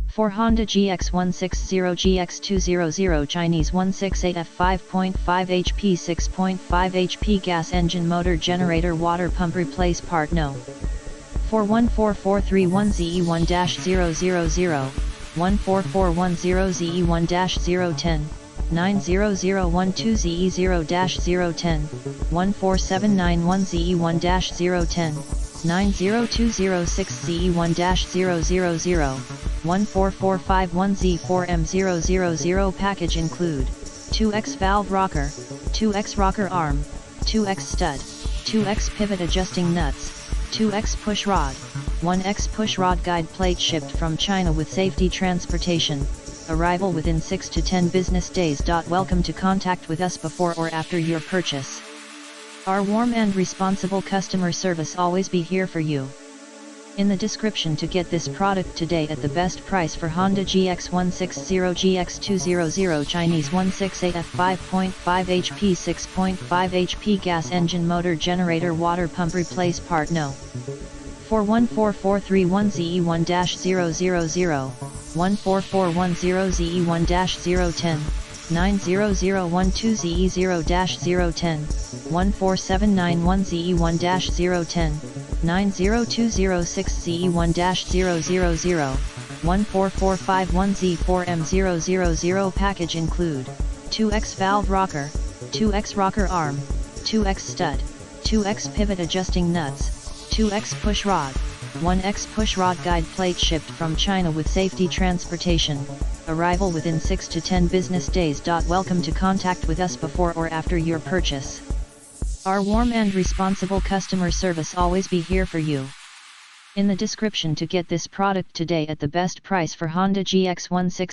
For Honda GX160 GX200 Chinese 168F 5.5HP 6.5HP gas engine motor generator water pump replace part no. For 14431ZE1-000, 14410ZE1-010, 90012ZE0-010, 14791ZE1-010, 90206ZE1-000, 14451Z4M000 package include 2X valve rocker, 2X rocker arm, 2X stud, 2X pivot adjusting nuts, 2X push rod, 1X push rod guide plate shipped from China with safety transportation, arrival within 6 to 10 business days. Welcome to contact with us before or after your purchase. Our warm and responsible customer service always be here for you. In the description to get this product today at the best price for Honda GX160 GX200 Chinese 168F 5.5HP 6.5HP gas engine motor generator water pump replace part no. For 14431ZE1-000, 14410ZE1-010, 90012ZE0-010, 14791ZE1-010, 90206ZE1-000, 14451Z4M000 package include 2X valve rocker, 2X rocker arm, 2X stud, 2X pivot adjusting nuts, 2X push rod, 1X push rod guide plate shipped from China with safety transportation, arrival within 6 to 10 business days. Welcome to contact with us before or after your purchase. Our warm and responsible customer service always be here for you. In the description to get this product today at the best price for Honda GX160